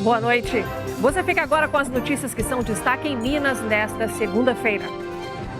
Boa noite. Você fica agora com as notícias que são destaque em Minas nesta segunda-feira.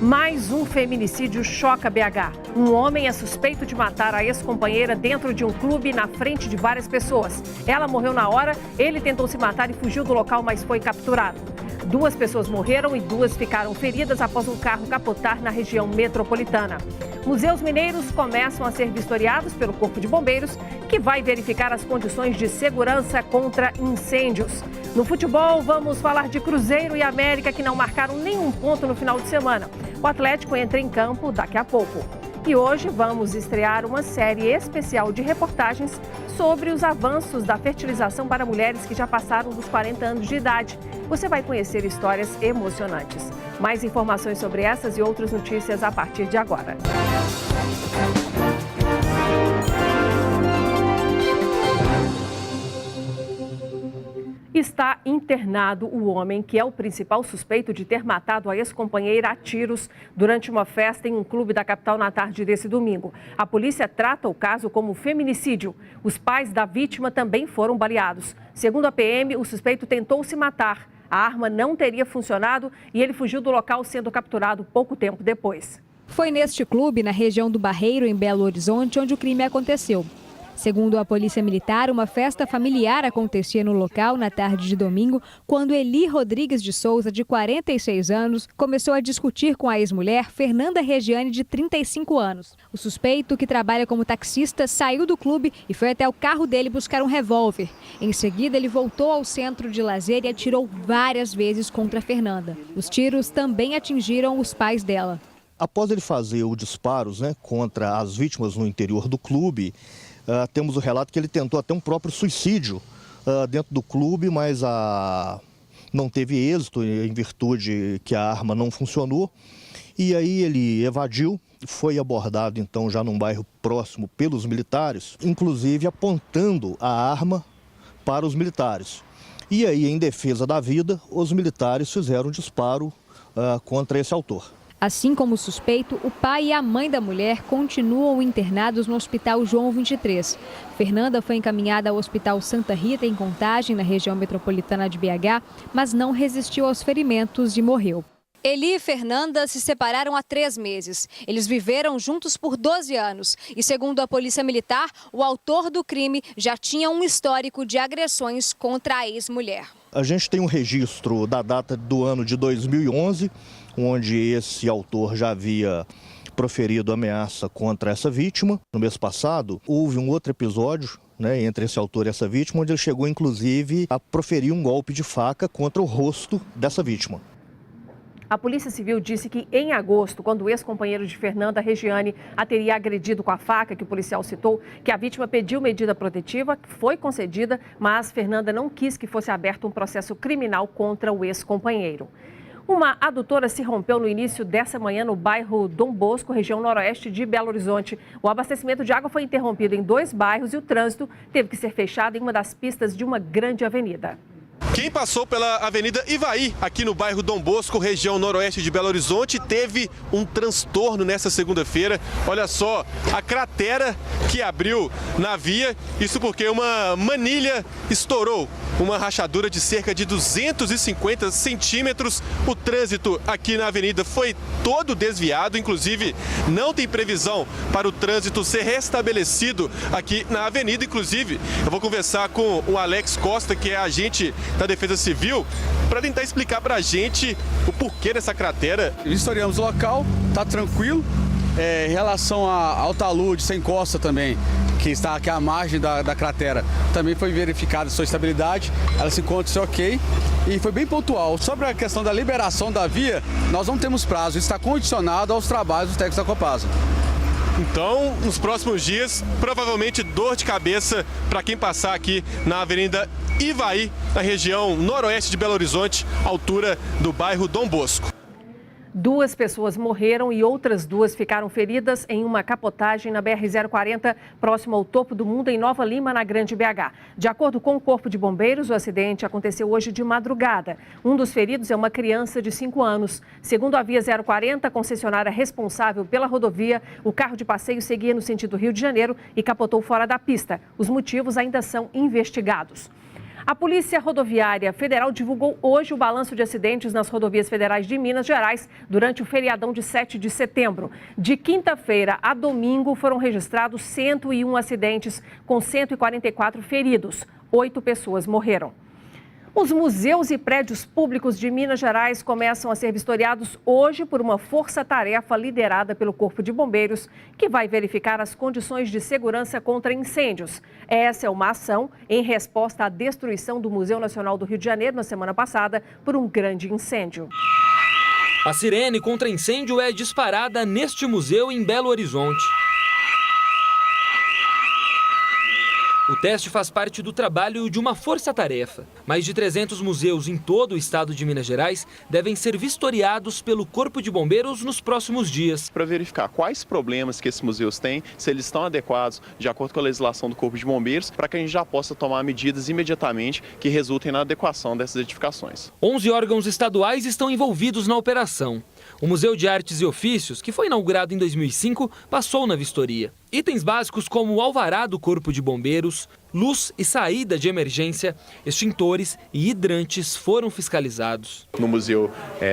Mais um feminicídio choca BH. Um homem é suspeito de matar a ex-companheira dentro de um clube na frente de várias pessoas. Ela morreu na hora, ele tentou se matar e fugiu do local, mas foi capturado. 2 pessoas morreram e 2 ficaram feridas após um carro capotar na região metropolitana. Museus mineiros começam a ser vistoriados pelo Corpo de Bombeiros, que vai verificar as condições de segurança contra incêndios. No futebol, vamos falar de Cruzeiro e América, que não marcaram nenhum ponto no final de semana. O Atlético entra em campo daqui a pouco. E hoje vamos estrear uma série especial de reportagens sobre os avanços da fertilização para mulheres que já passaram dos 40 anos de idade. Você vai conhecer histórias emocionantes. Mais informações sobre essas e outras notícias a partir de agora. Está internado o homem que é o principal suspeito de ter matado a ex-companheira a tiros durante uma festa em um clube da capital na tarde desse domingo. A polícia trata o caso como feminicídio. Os pais da vítima também foram baleados. Segundo a PM, o suspeito tentou se matar. A arma não teria funcionado e ele fugiu do local, sendo capturado pouco tempo depois. Foi neste clube, na região do Barreiro, em Belo Horizonte, onde o crime aconteceu. Segundo a Polícia Militar, uma festa familiar acontecia no local na tarde de domingo, quando Eli Rodrigues de Souza, de 46 anos, começou a discutir com a ex-mulher Fernanda Regiane, de 35 anos. O suspeito, que trabalha como taxista, saiu do clube e foi até o carro dele buscar um revólver. Em seguida, ele voltou ao centro de lazer e atirou várias vezes contra Fernanda. Os tiros também atingiram os pais dela. Após ele fazer os disparos, contra as vítimas no interior do clube, temos o relato que ele tentou até um próprio suicídio dentro do clube, mas não teve êxito em virtude que a arma não funcionou. E aí ele evadiu, foi abordado então já num bairro próximo pelos militares, inclusive apontando a arma para os militares. E aí, em defesa da vida, os militares fizeram um disparo contra esse autor. Assim como o suspeito, o pai e a mãe da mulher continuam internados no Hospital João 23. Fernanda foi encaminhada ao Hospital Santa Rita, em Contagem, na região metropolitana de BH, mas não resistiu aos ferimentos e morreu. Eli e Fernanda se separaram há 3 meses. Eles viveram juntos por 12 anos. E, segundo a Polícia Militar, o autor do crime já tinha um histórico de agressões contra a ex-mulher. A gente tem um registro da data do ano de 2011, onde esse autor já havia proferido ameaça contra essa vítima. No mês passado, houve um outro episódio entre esse autor e essa vítima, onde ele chegou, inclusive, a proferir um golpe de faca contra o rosto dessa vítima. A Polícia Civil disse que em agosto, quando o ex-companheiro de Fernanda, Regiane, a teria agredido com a faca que o policial citou, que a vítima pediu medida protetiva, que foi concedida, mas Fernanda não quis que fosse aberto um processo criminal contra o ex-companheiro. Uma adutora se rompeu no início dessa manhã no bairro Dom Bosco, região noroeste de Belo Horizonte. O abastecimento de água foi interrompido em 2 bairros e o trânsito teve que ser fechado em uma das pistas de uma grande avenida. Quem passou pela Avenida Ivaí, aqui no bairro Dom Bosco, região noroeste de Belo Horizonte, teve um transtorno nessa segunda-feira. Olha só, a cratera que abriu na via, isso porque uma manilha estourou, uma rachadura de cerca de 250 centímetros. O trânsito aqui na avenida foi todo desviado, inclusive não tem previsão para o trânsito ser restabelecido aqui na avenida. Inclusive, eu vou conversar com o Alex Costa, que é agente da Defesa Civil, para tentar explicar para a gente o porquê dessa cratera. Vistoriamos o local, está tranquilo. Em relação ao talude sem encosta também, que está aqui à margem da cratera, também foi verificada sua estabilidade, ela se encontra ok e foi bem pontual. Sobre a questão da liberação da via, nós não temos prazo, isso está condicionado aos trabalhos dos técnicos da Copasa. Então, nos próximos dias, provavelmente dor de cabeça para quem passar aqui na Avenida Ivaí, na região noroeste de Belo Horizonte, altura do bairro Dom Bosco. 2 pessoas morreram e outras 2 ficaram feridas em uma capotagem na BR-040, próximo ao Topo do Mundo, em Nova Lima, na Grande BH. De acordo com o Corpo de Bombeiros, o acidente aconteceu hoje de madrugada. Um dos feridos é uma criança de 5 anos. Segundo a Via 040, a concessionária responsável pela rodovia, o carro de passeio seguia no sentido Rio de Janeiro e capotou fora da pista. Os motivos ainda são investigados. A Polícia Rodoviária Federal divulgou hoje o balanço de acidentes nas rodovias federais de Minas Gerais durante o feriadão de 7 de setembro. De quinta-feira a domingo foram registrados 101 acidentes, com 144 feridos. 8 pessoas morreram. Os museus e prédios públicos de Minas Gerais começam a ser vistoriados hoje por uma força-tarefa liderada pelo Corpo de Bombeiros, que vai verificar as condições de segurança contra incêndios. Essa é uma ação em resposta à destruição do Museu Nacional do Rio de Janeiro na semana passada por um grande incêndio. A sirene contra incêndio é disparada neste museu em Belo Horizonte. O teste faz parte do trabalho de uma força-tarefa. Mais de 300 museus em todo o estado de Minas Gerais devem ser vistoriados pelo Corpo de Bombeiros nos próximos dias. Para verificar quais problemas que esses museus têm, se eles estão adequados de acordo com a legislação do Corpo de Bombeiros, para que a gente já possa tomar medidas imediatamente que resultem na adequação dessas edificações. 11 órgãos estaduais estão envolvidos na operação. O Museu de Artes e Ofícios, que foi inaugurado em 2005, passou na vistoria. Itens básicos como o alvará do Corpo de Bombeiros, luz e saída de emergência, extintores e hidrantes foram fiscalizados. No Museu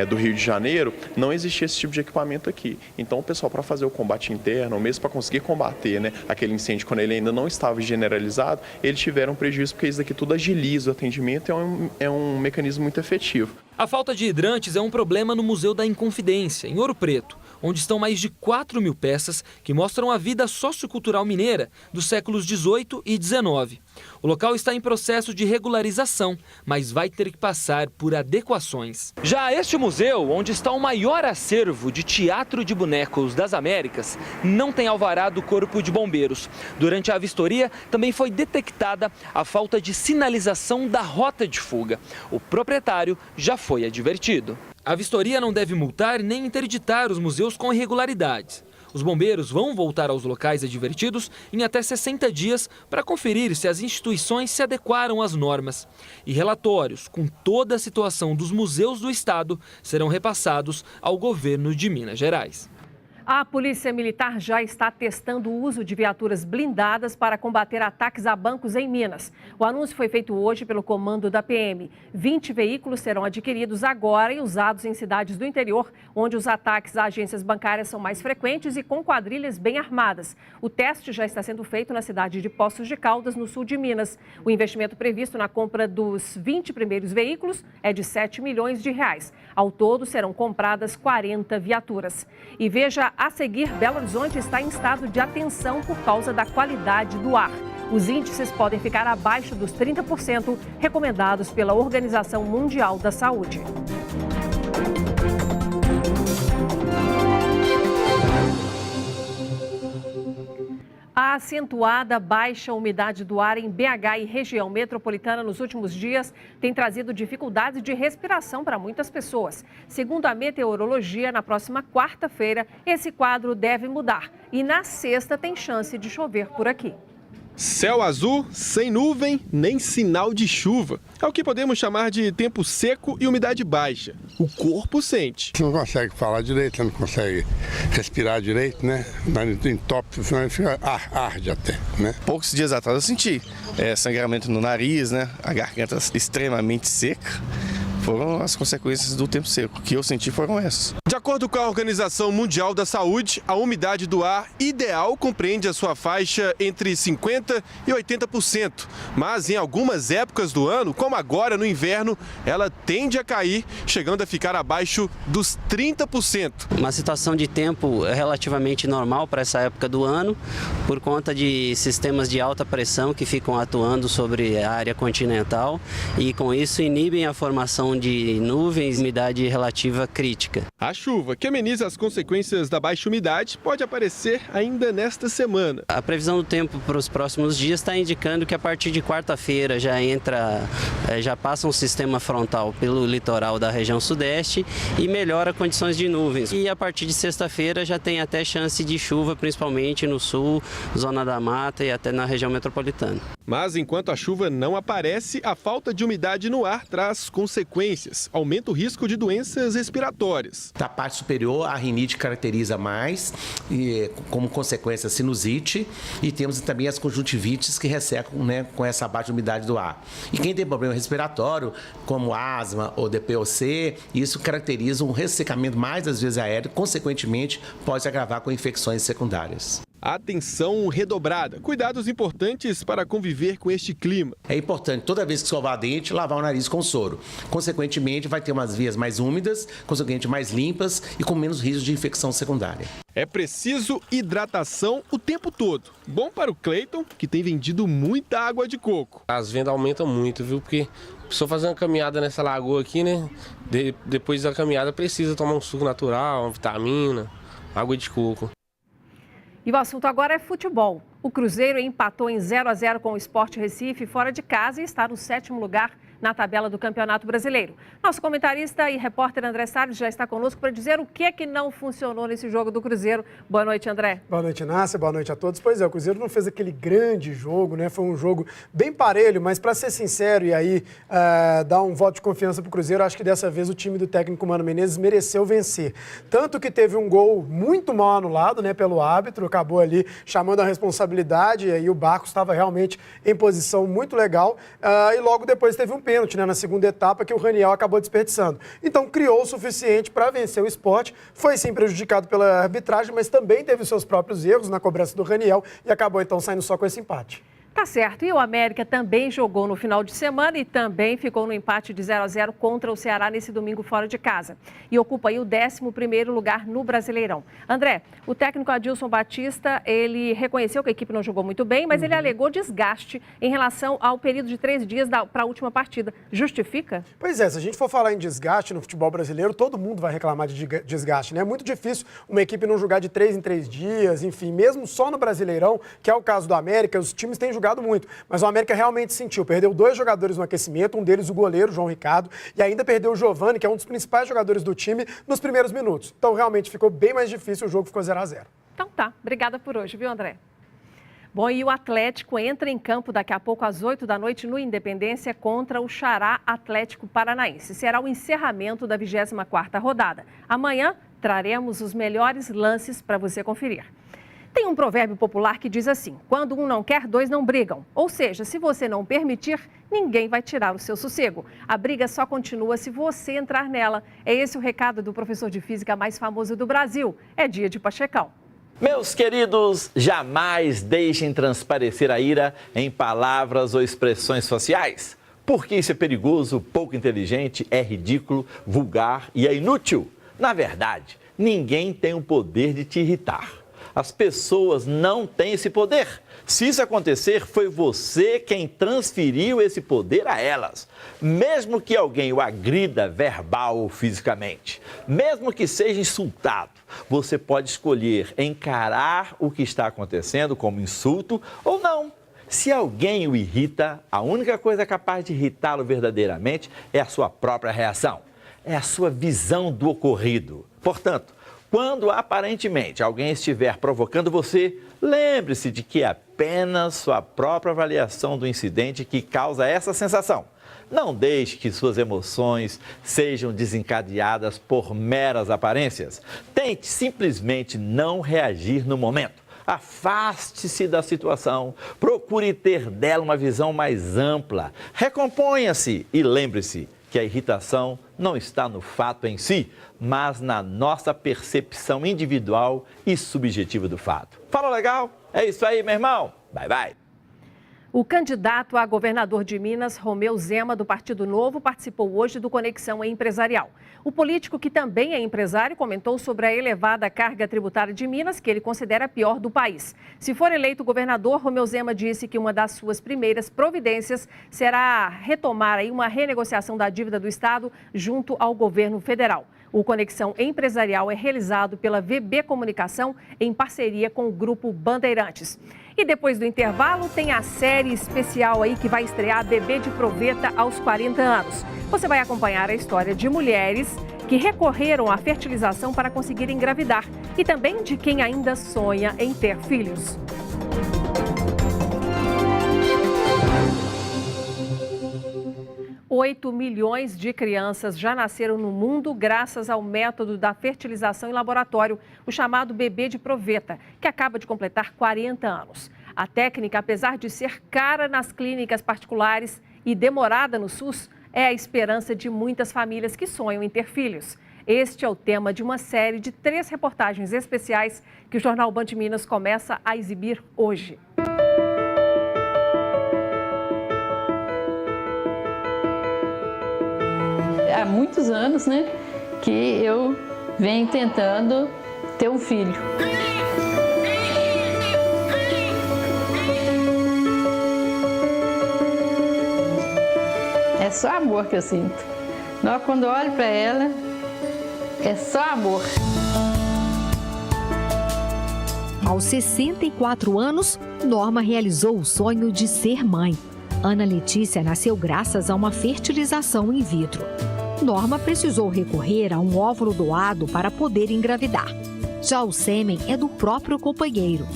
do Rio de Janeiro não existia esse tipo de equipamento aqui. Então o pessoal, para fazer o combate interno, ou mesmo para conseguir combater aquele incêndio quando ele ainda não estava generalizado, eles tiveram prejuízo porque isso daqui tudo agiliza o atendimento e é um mecanismo muito efetivo. A falta de hidrantes é um problema no Museu da Inconfidência, em Ouro Preto, onde estão mais de 4.000 peças que mostram a vida sociocultural mineira dos séculos XVIII e XIX. O local está em processo de regularização, mas vai ter que passar por adequações. Já este museu, onde está o maior acervo de teatro de bonecos das Américas, não tem alvará do Corpo de Bombeiros. Durante a vistoria, também foi detectada a falta de sinalização da rota de fuga. O proprietário já foi advertido. A vistoria não deve multar nem interditar os museus com irregularidades. Os bombeiros vão voltar aos locais advertidos em até 60 dias para conferir se as instituições se adequaram às normas. E relatórios com toda a situação dos museus do estado serão repassados ao governo de Minas Gerais. A Polícia Militar já está testando o uso de viaturas blindadas para combater ataques a bancos em Minas. O anúncio foi feito hoje pelo comando da PM. 20 veículos serão adquiridos agora e usados em cidades do interior, onde os ataques a agências bancárias são mais frequentes e com quadrilhas bem armadas. O teste já está sendo feito na cidade de Poços de Caldas, no sul de Minas. O investimento previsto na compra dos 20 primeiros veículos é de R$7 milhões. Ao todo, serão compradas 40 viaturas. E veja a seguir, Belo Horizonte está em estado de atenção por causa da qualidade do ar. Os índices podem ficar abaixo dos 30% recomendados pela Organização Mundial da Saúde. A acentuada baixa umidade do ar em BH e região metropolitana nos últimos dias tem trazido dificuldades de respiração para muitas pessoas. Segundo a meteorologia, na próxima quarta-feira, esse quadro deve mudar. E na sexta tem chance de chover por aqui. Céu azul, sem nuvem, nem sinal de chuva. É o que podemos chamar de tempo seco e umidade baixa. O corpo sente. Você não consegue falar direito, você não consegue respirar direito, né? Entope, arde até, né? Poucos dias atrás eu senti sangramento no nariz, né? A garganta extremamente seca. Foram as consequências do tempo seco. O que eu senti foram essas. De acordo com a Organização Mundial da Saúde, a umidade do ar ideal compreende a sua faixa entre 50% e 80%. Mas em algumas épocas do ano, como agora no inverno, ela tende a cair, chegando a ficar abaixo dos 30%. Uma situação de tempo relativamente normal para essa época do ano, por conta de sistemas de alta pressão que ficam atuando sobre a área continental e com isso inibem a formação de nuvens e umidade relativa crítica. A chuva, que ameniza as consequências da baixa umidade, pode aparecer ainda nesta semana. A previsão do tempo para os próximos dias está indicando que a partir de quarta-feira já passa um sistema frontal pelo litoral da região sudeste e melhora condições de nuvens. E a partir de sexta-feira já tem até chance de chuva, principalmente no sul, zona da mata e até na região metropolitana. Mas enquanto a chuva não aparece, a falta de umidade no ar traz consequências consequências. Aumenta o risco de doenças respiratórias. Da parte superior, a rinite caracteriza mais, e, como consequência, a sinusite, e temos também as conjuntivites que ressecam, né, com essa baixa umidade do ar. E quem tem problema respiratório, como asma ou DPOC, isso caracteriza um ressecamento mais das vias aéreas, consequentemente pode se agravar com infecções secundárias. Atenção redobrada. Cuidados importantes para conviver com este clima. É importante, toda vez que escovar dente, lavar o nariz com soro. Consequentemente, vai ter umas vias mais úmidas, consequentemente mais limpas e com menos risco de infecção secundária. É preciso hidratação o tempo todo. Bom para o Cleiton, que tem vendido muita água de coco. As vendas aumentam muito, viu? Porque a pessoa fazer uma caminhada nessa lagoa aqui, né? Depois da caminhada precisa tomar um suco natural, uma vitamina, água de coco. E o assunto agora é futebol. O Cruzeiro empatou em 0-0 com o Sport Recife fora de casa e está no 7º lugar na tabela do Campeonato Brasileiro. Nosso comentarista e repórter André Salles já está conosco para dizer o que não funcionou nesse jogo do Cruzeiro. Boa noite, André. Boa noite, Nácia. Boa noite a todos. Pois é, o Cruzeiro não fez aquele grande jogo, né? Foi um jogo bem parelho, mas para ser sincero e aí dar um voto de confiança para o Cruzeiro, acho que dessa vez o time do técnico Mano Menezes mereceu vencer. Tanto que teve um gol muito mal anulado, né, pelo árbitro, acabou ali chamando a responsabilidade e aí o Barcos estava realmente em posição muito legal e logo depois teve um pênalti, né, na segunda etapa que o Raniel acabou desperdiçando. Então criou o suficiente para vencer o Sport, foi sim prejudicado pela arbitragem, mas também teve seus próprios erros na cobrança do Raniel e acabou então saindo só com esse empate. Tá certo. E o América também jogou no final de semana e também ficou no empate de 0-0 contra o Ceará nesse domingo fora de casa. E ocupa aí o 11º lugar no Brasileirão. André, o técnico Adilson Batista, ele reconheceu que a equipe não jogou muito bem, mas ele alegou desgaste em relação ao período de 3 dias para a última partida. Justifica? Pois é, se a gente for falar em desgaste no futebol brasileiro, todo mundo vai reclamar de desgaste, né? É muito difícil uma equipe não jogar de 3 em 3 dias, enfim, mesmo só no Brasileirão, que é o caso do América, os times têm jogado muito, mas o América realmente sentiu, perdeu 2 jogadores no aquecimento, um deles o goleiro, João Ricardo, e ainda perdeu o Giovani, que é um dos principais jogadores do time, nos primeiros minutos. Então realmente ficou bem mais difícil, o jogo ficou 0-0. Então tá, obrigada por hoje, viu, André? Bom, e o Atlético entra em campo daqui a pouco às 8 da noite no Independência contra o Xará Atlético Paranaense. Será o encerramento da 24ª rodada. Amanhã traremos os melhores lances para você conferir. Tem um provérbio popular que diz assim: quando um não quer, 2 não brigam. Ou seja, se você não permitir, ninguém vai tirar o seu sossego. A briga só continua se você entrar nela. É esse o recado do professor de física mais famoso do Brasil. É dia de Pachecão. Meus queridos, jamais deixem transparecer a ira em palavras ou expressões faciais, porque isso é perigoso, pouco inteligente, é ridículo, vulgar e é inútil. Na verdade, ninguém tem o poder de te irritar. As pessoas não têm esse poder. Se isso acontecer, foi você quem transferiu esse poder a elas. Mesmo que alguém o agrida verbal ou fisicamente, mesmo que seja insultado, você pode escolher encarar o que está acontecendo como insulto ou não. Se alguém o irrita, a única coisa capaz de irritá-lo verdadeiramente é a sua própria reação, é a sua visão do ocorrido. Portanto, quando aparentemente alguém estiver provocando você, lembre-se de que é apenas sua própria avaliação do incidente que causa essa sensação. Não deixe que suas emoções sejam desencadeadas por meras aparências. Tente simplesmente não reagir no momento. Afaste-se da situação, procure ter dela uma visão mais ampla. Recomponha-se e lembre-se que a irritação não está no fato em si, mas na nossa percepção individual e subjetiva do fato. Fala legal? É isso aí, meu irmão. Bye, bye. O candidato a governador de Minas, Romeu Zema, do Partido Novo, participou hoje do Conexão Empresarial. O político, que também é empresário, comentou sobre a elevada carga tributária de Minas, que ele considera a pior do país. Se for eleito governador, Romeu Zema disse que uma das suas primeiras providências será retomar aí uma renegociação da dívida do Estado junto ao governo federal. O Conexão Empresarial é realizado pela VB Comunicação em parceria com o Grupo Bandeirantes. E depois do intervalo tem a série especial aí que vai estrear Bebê de Proveta aos 40 anos. Você vai acompanhar a história de mulheres que recorreram à fertilização para conseguir engravidar e também de quem ainda sonha em ter filhos. 8 milhões de crianças já nasceram no mundo graças ao método da fertilização em laboratório, o chamado bebê de proveta, que acaba de completar 40 anos. A técnica, apesar de ser cara nas clínicas particulares e demorada no SUS, é a esperança de muitas famílias que sonham em ter filhos. Este é o tema de uma série de 3 reportagens especiais que o Jornal Band Minas começa a exibir hoje. Há muitos anos, que eu venho tentando ter um filho. É só amor que eu sinto. Quando eu olho para ela, é só amor. Aos 64 anos, Norma realizou o sonho de ser mãe. Ana Letícia nasceu graças a uma fertilização in vitro. Norma precisou recorrer a um óvulo doado para poder engravidar. Já o sêmen é do próprio companheiro.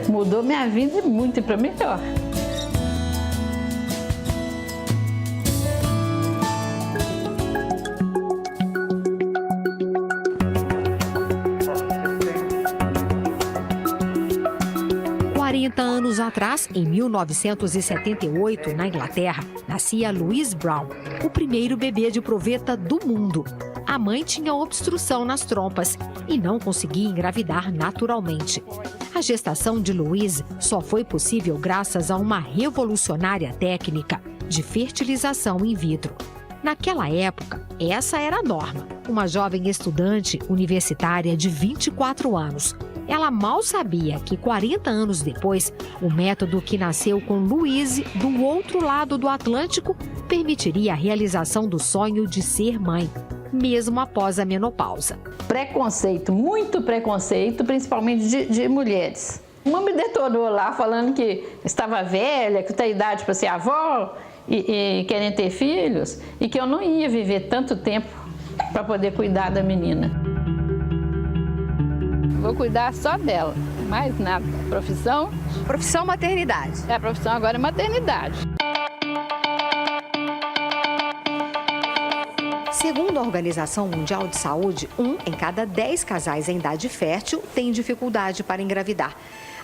Mudou minha vida muito e para melhor. Anos atrás, em 1978, na Inglaterra, nascia Louise Brown, o primeiro bebê de proveta do mundo. A mãe tinha obstrução nas trompas e não conseguia engravidar naturalmente. A gestação de Louise só foi possível graças a uma revolucionária técnica de fertilização in vitro. Naquela época, essa era a Norma, uma jovem estudante universitária de 24 anos. Ela mal sabia que 40 anos depois, o método que nasceu com Louise do outro lado do Atlântico permitiria a realização do sonho de ser mãe, mesmo após a menopausa. Preconceito, muito preconceito, principalmente de mulheres. Uma me detonou lá falando que estava velha, que tem idade para ser avó e querendo ter filhos e que eu não ia viver tanto tempo para poder cuidar da menina. Vou cuidar só dela, mais nada. Profissão? Profissão maternidade. A profissão agora é maternidade. Segundo a Organização Mundial de Saúde, 1 em cada 10 casais em idade fértil tem dificuldade para engravidar.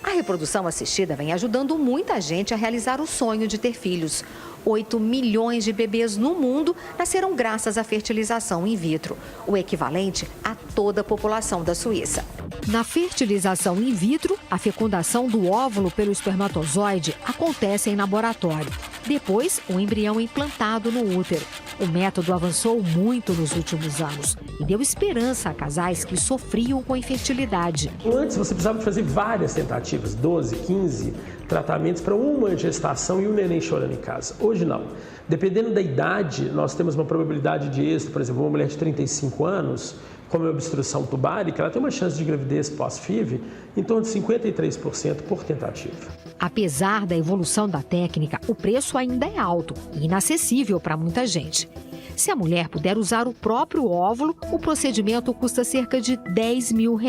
A reprodução assistida vem ajudando muita gente a realizar o sonho de ter filhos. 8 milhões de bebês no mundo nasceram graças à fertilização in vitro, o equivalente a toda a população da Suíça. Na fertilização in vitro, a fecundação do óvulo pelo espermatozoide acontece em laboratório. Depois, o embrião é implantado no útero. O método avançou muito nos últimos anos e deu esperança a casais que sofriam com infertilidade. Antes, você precisava fazer várias tentativas, 12, 15 tratamentos para uma gestação e um neném chorando em casa. Hoje não. Dependendo da idade, nós temos uma probabilidade de êxito. Por exemplo, uma mulher de 35 anos, como é obstrução tubárica, ela tem uma chance de gravidez pós-FIV em torno de 53% por tentativa. Apesar da evolução da técnica, o preço ainda é alto e inacessível para muita gente. Se a mulher puder usar o próprio óvulo, o procedimento custa cerca de R$10 mil.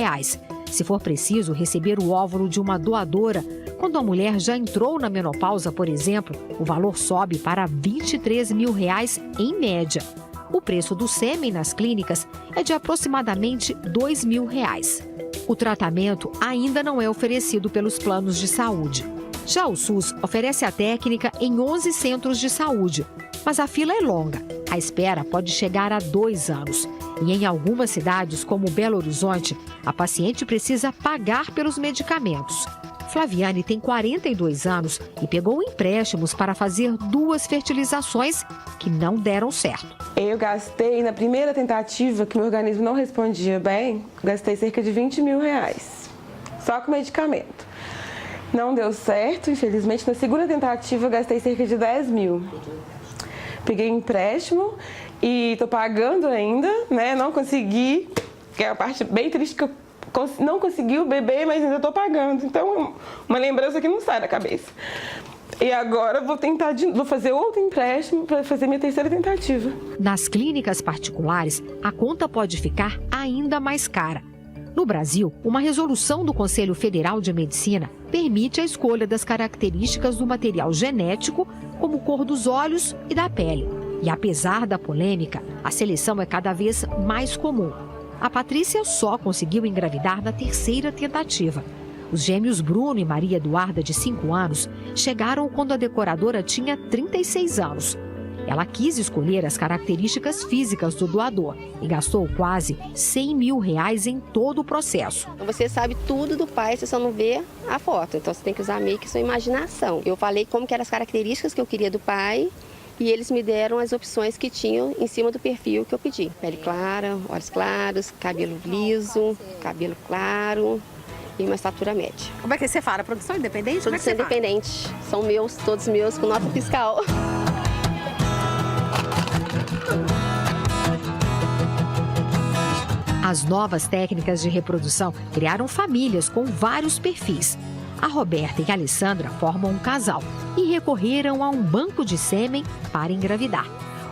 Se for preciso receber o óvulo de uma doadora, quando a mulher já entrou na menopausa, por exemplo, o valor sobe para R$23 mil em média. O preço do sêmen nas clínicas é de aproximadamente R$2 mil. O tratamento ainda não é oferecido pelos planos de saúde. Já o SUS oferece a técnica em 11 centros de saúde, mas a fila é longa. A espera pode chegar a 2 anos. E em algumas cidades, como Belo Horizonte, a paciente precisa pagar pelos medicamentos. Flaviane tem 42 anos e pegou empréstimos para fazer 2 fertilizações que não deram certo. Eu gastei, na primeira tentativa, que meu organismo não respondia bem, gastei cerca de R$20 mil, só com medicamento. Não deu certo, infelizmente. Na segunda tentativa, eu gastei cerca de R$10 mil. Peguei empréstimo e estou pagando ainda, né? Não consegui, que é a parte bem triste que eu não consegui o bebê, mas ainda estou pagando. Então, uma lembrança que não sai da cabeça. E agora vou fazer outro empréstimo para fazer minha terceira tentativa. Nas clínicas particulares, a conta pode ficar ainda mais cara. No Brasil, uma resolução do Conselho Federal de Medicina permite a escolha das características do material genético, como cor dos olhos e da pele. E apesar da polêmica, a seleção é cada vez mais comum. A Patrícia só conseguiu engravidar na 3ª tentativa. Os gêmeos Bruno e Maria Eduarda, de 5 anos, chegaram quando a decoradora tinha 36 anos. Ela quis escolher as características físicas do doador e gastou quase R$100 mil em todo o processo. Você sabe tudo do pai, você só não vê a foto, então você tem que usar meio que sua imaginação. Eu falei como que eram as características que eu queria do pai e eles me deram as opções que tinham em cima do perfil que eu pedi. Pele clara, olhos claros, cabelo liso, cabelo claro e uma estatura média. Como é que você fala? Produção independente? Produção independente. São meus, todos meus, com nota fiscal. As novas técnicas de reprodução criaram famílias com vários perfis. A Roberta e a Alessandra formam um casal e recorreram a um banco de sêmen para engravidar.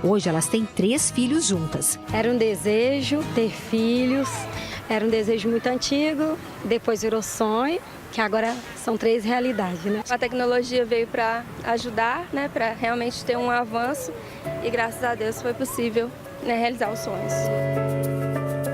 Hoje elas têm 3 filhos juntas. Era um desejo ter filhos, era um desejo muito antigo, depois virou sonho, que agora são 3 realidades, né? A tecnologia veio para ajudar, né, para realmente ter um avanço e graças a Deus foi possível, né, realizar os sonhos.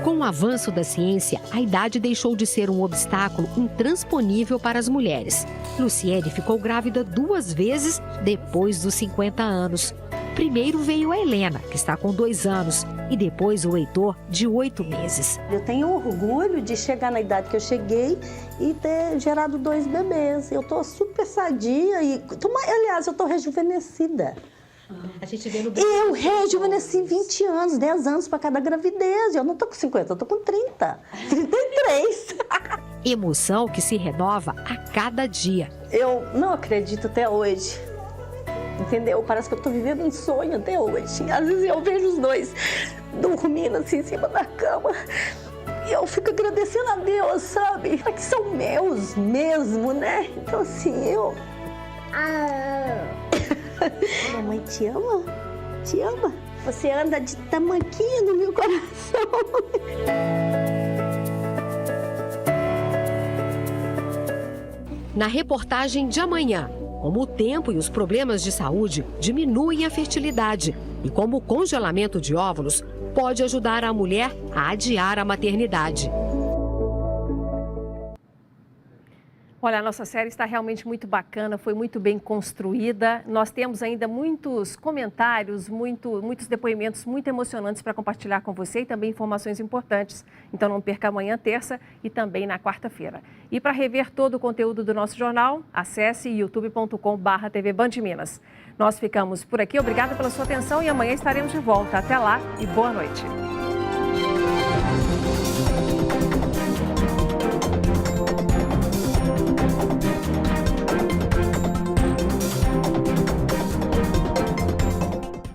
Com o avanço da ciência, a idade deixou de ser um obstáculo intransponível para as mulheres. Luciene ficou grávida 2 vezes depois dos 50 anos. Primeiro veio a Helena, que está com 2 anos, e depois o Heitor, de 8 meses. Eu tenho orgulho de chegar na idade que eu cheguei e ter gerado 2 bebês. Eu estou super sadia e, aliás, eu estou rejuvenescida. A gente vê no eu rejuvenesci 20 anos, 10 anos para cada gravidez. Eu não tô com 50, eu tô com 30, 33. Emoção que se renova a cada dia. Eu não acredito até hoje, entendeu? Parece que eu tô vivendo um sonho até hoje. Às vezes eu vejo os 2 dormindo assim em cima da cama e eu fico agradecendo a Deus, sabe? Que são meus mesmo, né? Então assim, mamãe te ama? Te ama? Você anda de tamanquinho no meu coração. Na reportagem de amanhã, como o tempo e os problemas de saúde diminuem a fertilidade e como o congelamento de óvulos pode ajudar a mulher a adiar a maternidade. Olha, a nossa série está realmente muito bacana, foi muito bem construída. Nós temos ainda muitos comentários, muitos depoimentos muito emocionantes para compartilhar com você e também informações importantes. Então não perca amanhã, terça e também na quarta-feira. E para rever todo o conteúdo do nosso jornal, acesse youtube.com/TV Band Minas. Nós ficamos por aqui, obrigada pela sua atenção e amanhã estaremos de volta. Até lá e boa noite.